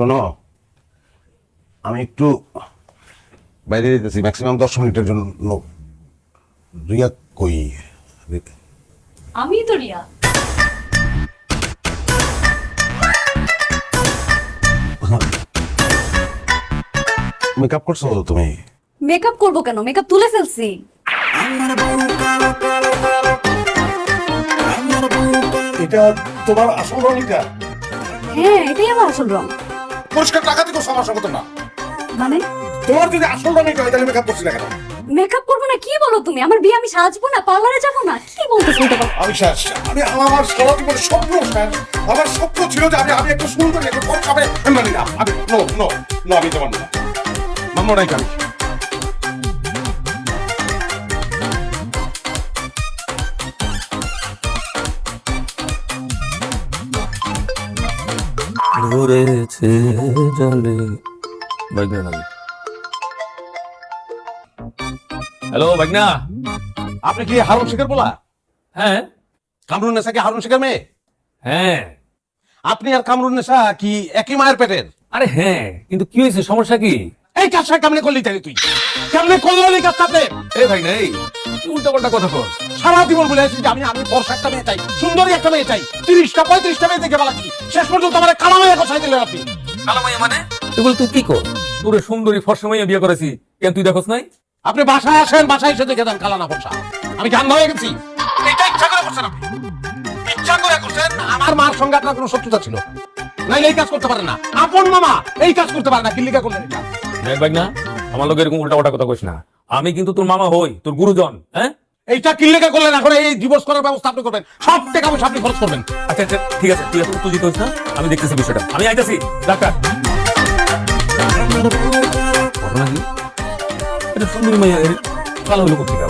শোনো, আমি একটু বাইরে যেতেছি ম্যাক্সিমাম 10 মিনিটের জন্য। রিয়া কই? আমি তো রিয়া। মেকআপ করছো তুমি? মেকআপ করবো কেন, মেকআপ তুলে ফেলছি। এটা তোমার আসল রং? এটা হ্যাঁ, এটাই আমার আসল রং। পরিষ্কার টাকা দিকো সমস্যা মতো না। মানে তোমার যদি আসল রং এটা হয় তাহলে মেকআপ করছি না কেন? মেকআপ করবো না কি বলো তুমি? আমার বিয়ে আমি সাজবো না, পার্লারে যাবো না, কি বলতেছো এটা? আমি শেষ। আমি আমার সারা জীবনের স্বপ্ন শেষ। আমার স্বপ্ন ছিল যে আমি একটা সুন্দর একটা ঘর খাবে। আমি মানি না। আমি নো নো নো, আমি তোমার না মানবো নাই আমি। ধরেছে জলে বাগনা। হ্যালো বাগনা। আপনি কি হারুন শেখের বলা? হ্যাঁ কামরুন নেশা কি হারুন শেখের মেয়ে? হ্যাঁ। আপনি আর কামরুন নেশা কি একই মায়ের পেটের? আরে হ্যাঁ, কিন্তু কি হয়েছে, সমস্যা কি? এই কাজটা কেমনে করলি তাই তুই? কেমনে করলি এই কাজটা আপনি? এই ভাই না, এই উল্টা পাল্টা কথা কর। সারা জীবন বলে আসছি যে আমি ফর্সা একটা মেয়ে চাই, সুন্দরী একটা মেয়ে চাই। 30টা 35টা মেয়ে দেখে বলা কি শেষ পর্যন্ত আমার কালামাইয়া কথাই দিলেন আপনি। কালামাইয়া মানে? এগুলো তুই কি কর? তোরে সুন্দরী ফর্সা মাইয়া বিয়ে করেছি, কেন তুই দেখোস নাই? আপনি বাসায় আসেন, বাসায় এসে দেখে দেন কালা না ফর্সা। আমি জান হয়ে গেছি। এটা ইচ্ছা করে করছেন আপনি, ইচ্ছা করে করছেন। আমার মার সঙ্গে আপনার কোনো শত্রুতা ছিল নাইলে এই কাজ করতে পারেন না। আপন মামা এই কাজ করতে পারে না, কিল্লিকা করলেন এটা? দেখ ভাগনা, আমার লোক এরকম উল্টা পাল্টা কথা কইস না। আমি কিন্তু তোর মামা হই, তোর গুরুজন। হ্যাঁ, এইটা কিল্লিকা করলেন। এখন এই ডিভোর্স করার ব্যবস্থা আপনি করবেন, সব টাকা পয়সা আপনি খরচ করবেন। আচ্ছা আচ্ছা ঠিক আছে, তুই এত উত্তেজিত হইস না, আমি দেখতেছি বিষয়টা। আমি আইতাছি ডাক্তার। ঘটনা কি? এটা সুন্দরী মাইয়া কালো হলো কোথেকে?